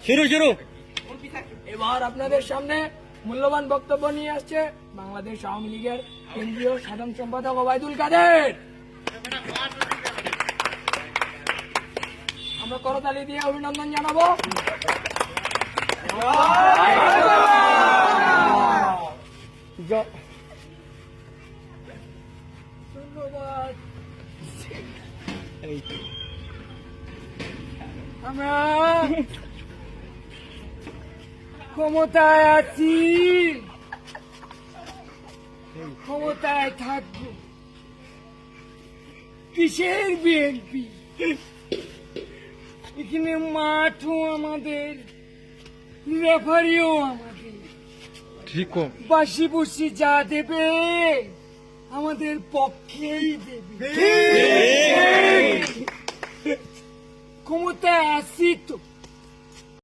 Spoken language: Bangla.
শুরু শুরু। এবার আপনাদের সামনে মূল্যবান বক্তব্য নিয়ে আসছে বাংলাদেশ আওয়ামী লীগের কেন্দ্রীয় সাধারণ সম্পাদক ওবায়দুল কাদের। আমরা করতালি দিয়ে অভিনন্দন জানাবো। ধন্যবাদ। আমরা ক্ষমতায় আছি, ক্ষমতায় থাকবো। কিসের বিএনপি? এখানে মাঠও আমাদের, রেফারিও আমাদের। ঠিক বাসি বুসি যা দেবে আমাদের পক্ষেই দেবে। ক্ষমতায় আছি তো,